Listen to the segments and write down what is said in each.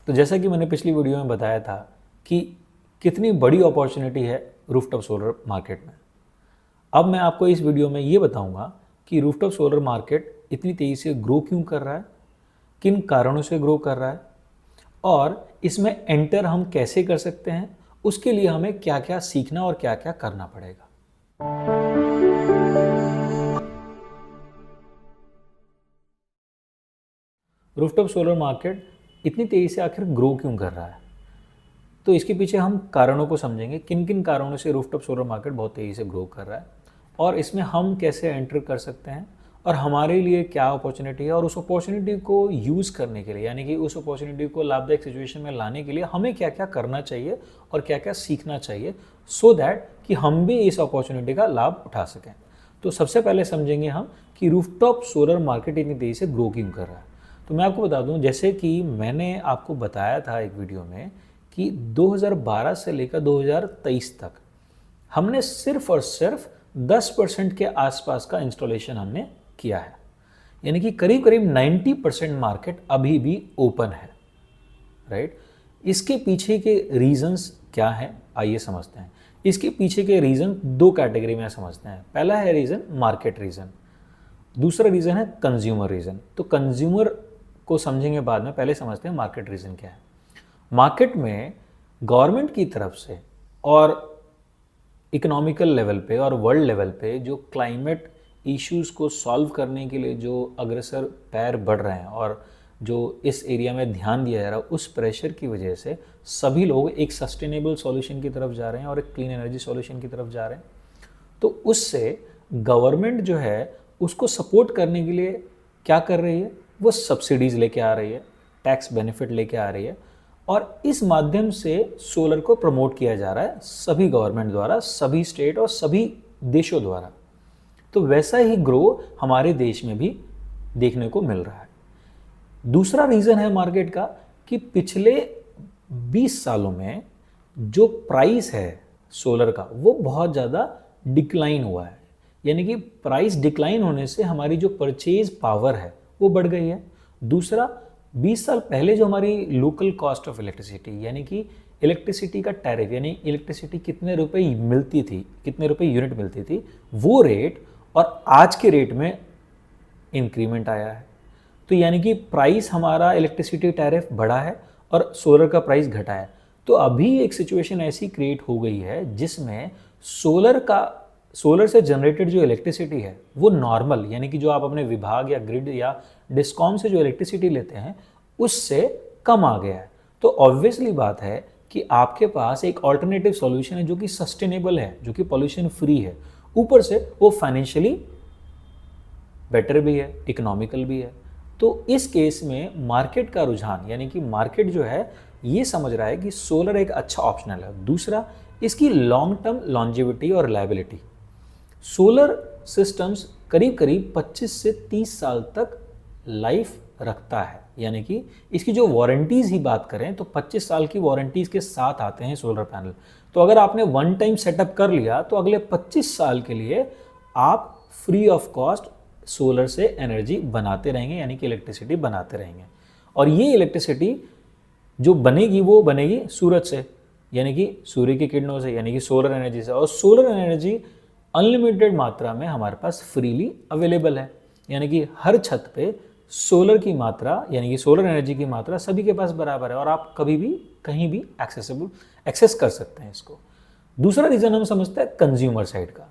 तो जैसा कि मैंने पिछली वीडियो में बताया था कि कितनी बड़ी अपॉर्चुनिटी है रूफटॉप सोलर मार्केट में। अब मैं आपको इस वीडियो में ये बताऊंगा कि रूफटॉप सोलर मार्केट इतनी तेज़ी से ग्रो क्यों कर रहा है, किन कारणों से ग्रो कर रहा है और इसमें एंटर हम कैसे कर सकते हैं, उसके लिए हमें क्या क्या सीखना और क्या क्या करना पड़ेगा। रूफटॉप सोलर मार्केट इतनी तेज़ी से आखिर ग्रो क्यों कर रहा है, तो इसके पीछे हम कारणों को समझेंगे, किन किन कारणों से रूफटॉप सोलर मार्केट बहुत तेज़ी से ग्रो कर रहा है और इसमें हम कैसे एंटर कर सकते हैं और हमारे लिए क्या अपॉर्चुनिटी है और उस अपॉर्चुनिटी को यूज़ करने के लिए, यानी कि उस अपॉर्चुनिटी को लाभदायक सिचुएशन में लाने के लिए हमें क्या क्या करना चाहिए और क्या क्या सीखना चाहिए सो दैट कि हम भी इस अपॉर्चुनिटी का लाभ उठा सकें। तो सबसे पहले समझेंगे हम कि रूफटॉप सोलर मार्केट इतनी तेज़ी से ग्रो क्यों कर रहा है। तो मैं आपको बता दूं, जैसे कि मैंने आपको बताया था एक वीडियो में कि 2012 से लेकर 2023 तक हमने सिर्फ और सिर्फ 10% के आसपास का इंस्टॉलेशन हमने किया है, यानी कि करीब करीब 90% मार्केट अभी भी ओपन है, राइट। इसके पीछे के रीजंस क्या हैं, आइए समझते हैं। इसके पीछे के रीजन दो कैटेगरी में समझते हैं। पहला है रीजन मार्केट रीजन, दूसरा रीजन है कंज्यूमर रीजन। तो कंज्यूमर को समझेंगे बाद में, पहले समझते हैं मार्केट रीजन क्या है। मार्केट में गवर्नमेंट की तरफ से और इकोनॉमिकल लेवल पे और वर्ल्ड लेवल पे जो क्लाइमेट इश्यूज को सॉल्व करने के लिए जो अग्रसर पैर बढ़ रहे हैं और जो इस एरिया में ध्यान दिया जा रहा है, उस प्रेशर की वजह से सभी लोग एक सस्टेनेबल सॉल्यूशन की तरफ जा रहे हैं और एक क्लीन एनर्जी सॉल्यूशन की तरफ जा रहे हैं। तो उससे गवर्नमेंट जो है उसको सपोर्ट करने के लिए क्या कर रही है, वो सब्सिडीज़ लेके आ रही है, टैक्स बेनिफिट लेके आ रही है और इस माध्यम से सोलर को प्रमोट किया जा रहा है सभी गवर्नमेंट द्वारा, सभी स्टेट और सभी देशों द्वारा। तो वैसा ही ग्रो हमारे देश में भी देखने को मिल रहा है। दूसरा रीज़न है मार्केट का कि पिछले 20 सालों में जो प्राइस है सोलर का वो बहुत ज़्यादा डिक्लाइन हुआ है, यानी कि प्राइस डिक्लाइन होने से हमारी जो परचेज पावर है वो बढ़ गई है। दूसरा, 20 साल पहले जो हमारी लोकल कॉस्ट ऑफ इलेक्ट्रिसिटी, यानी कि इलेक्ट्रिसिटी का टैरिफ, यानी इलेक्ट्रिसिटी कितने रुपए मिलती थी, कितने रुपए यूनिट मिलती थी, वो रेट और आज के रेट में इंक्रीमेंट आया है। तो यानी कि प्राइस हमारा इलेक्ट्रिसिटी टैरिफ बढ़ा है और सोलर का प्राइस घटा है। तो अभी एक सिचुएशन ऐसी क्रिएट हो गई है जिसमें सोलर से जनरेटेड जो इलेक्ट्रिसिटी है वो नॉर्मल, यानी कि जो आप अपने विभाग या ग्रिड या डिस्कॉम से जो इलेक्ट्रिसिटी लेते हैं उससे कम आ गया है। तो ऑब्वियसली बात है कि आपके पास एक ऑल्टरनेटिव सॉल्यूशन है जो कि सस्टेनेबल है, जो कि पॉल्यूशन फ्री है, ऊपर से वो फाइनेंशियली बेटर भी है, इकोनॉमिकल भी है। तो इस केस में मार्केट का रुझान, यानी कि मार्केट जो है ये समझ रहा है कि सोलर एक अच्छा ऑप्शनल है। दूसरा, इसकी लॉन्ग टर्म लॉन्जेविटी और रिलायबिलिटी। सोलर सिस्टम्स करीब करीब 25 से 30 साल तक लाइफ रखता है, यानी कि इसकी जो वारंटीज़ ही बात करें तो 25 साल की वारंटीज़ के साथ आते हैं सोलर पैनल। तो अगर आपने वन टाइम सेटअप कर लिया तो अगले 25 साल के लिए आप फ्री ऑफ कॉस्ट सोलर से एनर्जी बनाते रहेंगे, यानी कि इलेक्ट्रिसिटी बनाते रहेंगे। और ये इलेक्ट्रिसिटी जो बनेगी वो बनेगी सूरज से, यानी कि सूर्य की किरणों से, यानी कि सोलर एनर्जी से। और सोलर एनर्जी अनलिमिटेड मात्रा में हमारे पास फ्रीली अवेलेबल है, यानी कि हर छत पे सोलर की मात्रा, यानी कि सोलर एनर्जी की मात्रा सभी के पास बराबर है और आप कभी भी कहीं भी एक्सेस कर सकते हैं इसको। दूसरा रीज़न हम समझते हैं कंज्यूमर साइड का।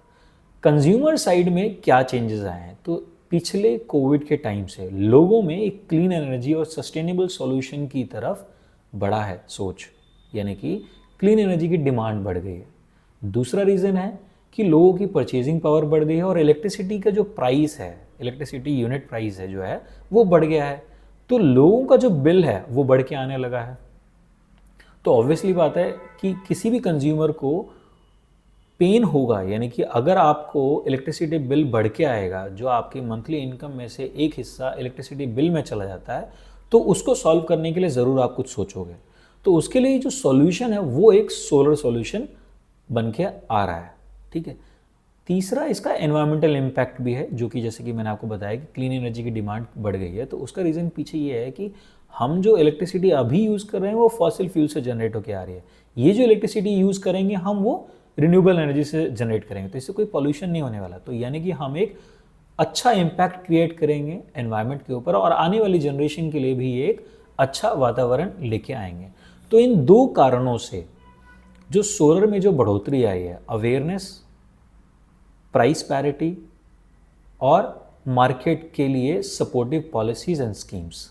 कंज्यूमर साइड में क्या चेंजेस आए हैं, तो पिछले कोविड के टाइम से लोगों में एक क्लीन एनर्जी और सस्टेनेबल सॉल्यूशन की तरफ बढ़ा है सोच, यानी कि क्लीन एनर्जी की डिमांड बढ़ गई है। दूसरा रीज़न है कि लोगों की परचेजिंग पावर बढ़ गई है और इलेक्ट्रिसिटी का जो प्राइस है, इलेक्ट्रिसिटी यूनिट प्राइस है जो है वो बढ़ गया है। तो लोगों का जो बिल है वो बढ़ के आने लगा है। तो ऑब्वियसली बात है कि किसी भी कंज्यूमर को पेन होगा, यानी कि अगर आपको इलेक्ट्रिसिटी बिल बढ़ के आएगा, जो आपकी मंथली इनकम में से एक हिस्सा इलेक्ट्रिसिटी बिल में चला जाता है, तो उसको सॉल्व करने के लिए ज़रूर आप कुछ सोचोगे। तो उसके लिए जो सॉल्यूशन है वो एक सोलर सॉल्यूशन बन के आ रहा है, ठीक है। तीसरा, इसका एनवायरमेंटल इम्पैक्ट भी है, जो कि जैसे कि मैंने आपको बताया कि क्लीन एनर्जी की डिमांड बढ़ गई है। तो उसका रीज़न पीछे ये है कि हम जो इलेक्ट्रिसिटी अभी यूज़ कर रहे हैं वो फॉसिल फ्यूल से जनरेट होकर आ रही है, ये जो इलेक्ट्रिसिटी यूज़ करेंगे हम वो रिन्यूएबल एनर्जी से जनरेट करेंगे, तो इससे कोई पॉल्यूशन नहीं होने वाला। तो यानी कि हम एक अच्छा इम्पैक्ट क्रिएट करेंगे एनवायरनमेंट के ऊपर और आने वाली जनरेशन के लिए भी एक अच्छा वातावरण लेके आएंगे। तो इन दो कारणों से जो सोलर में जो बढ़ोतरी आई है, अवेयरनेस, प्राइस पैरिटी और मार्केट के लिए सपोर्टिव पॉलिसीज एंड स्कीम्स,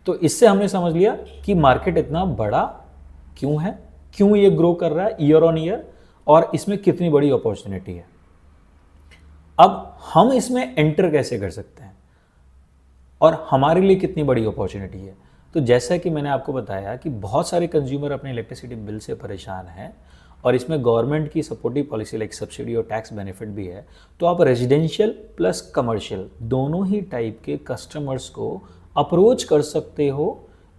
तो इससे हमने समझ लिया कि मार्केट इतना बड़ा क्यों है, क्यों ये ग्रो कर रहा है ईयर ऑन ईयर, और इसमें कितनी बड़ी अपॉर्चुनिटी है। अब हम इसमें एंटर कैसे कर सकते हैं और हमारे लिए कितनी बड़ी अपॉर्चुनिटी है। तो जैसा कि मैंने आपको बताया कि बहुत सारे कंज्यूमर अपने इलेक्ट्रिसिटी बिल से परेशान हैं और इसमें गवर्नमेंट की सपोर्टिव पॉलिसी लाइक सब्सिडी और टैक्स बेनिफिट भी है। तो आप रेजिडेंशियल प्लस कमर्शियल दोनों ही टाइप के कस्टमर्स को अप्रोच कर सकते हो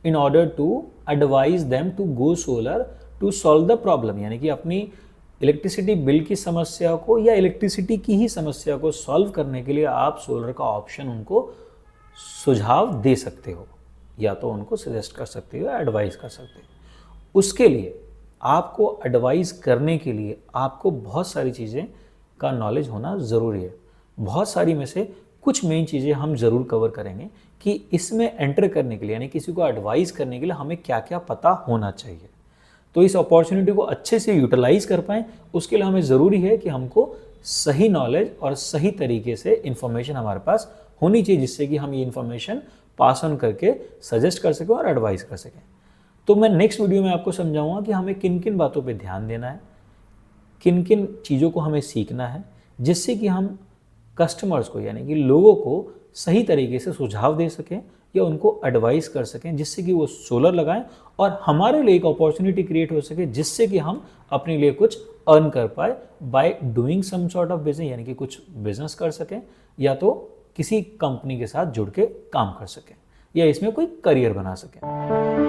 in order to advise them to go solar to solve the problem, यानी कि अपनी इलेक्ट्रिसिटी बिल की समस्या को या इलेक्ट्रिसिटी की ही समस्या को सॉल्व करने के लिए आप सोलर का ऑप्शन उनको सुझाव दे सकते हो, या तो उनको सजेस्ट कर सकते हो या एडवाइस कर सकते हो। उसके लिए आपको एडवाइस करने के लिए आपको बहुत सारी चीज़ें का नॉलेज होना ज़रूरी है। बहुत सारी में से कुछ मेन चीज़ें हम ज़रूर कवर करेंगे कि इसमें एंटर करने के लिए, यानी किसी को एडवाइस करने के लिए हमें क्या क्या पता होना चाहिए। तो इस अपॉर्चुनिटी को अच्छे से यूटिलाइज कर पाएँ, उसके लिए हमें ज़रूरी है कि हमको सही नॉलेज और सही तरीके से इन्फॉर्मेशन हमारे पास होनी चाहिए, जिससे कि हम ये इन्फॉर्मेशन पास ऑन करके सजेस्ट कर सकें और एडवाइस कर सकें। तो मैं नेक्स्ट वीडियो में आपको समझाऊंगा कि हमें किन किन बातों पे ध्यान देना है, किन किन चीज़ों को हमें सीखना है, जिससे कि हम कस्टमर्स को यानी कि लोगों को सही तरीके से सुझाव दे सकें या उनको एडवाइस कर सकें, जिससे कि वो सोलर लगाएं और हमारे लिए एक अपॉर्चुनिटी क्रिएट हो सके, जिससे कि हम अपने लिए कुछ अर्न कर पाए by doing some sort of business, यानी कि कुछ बिजनेस कर सकें या तो किसी कंपनी के साथ जुड़ के काम कर सकें या इसमें कोई करियर बना सकें।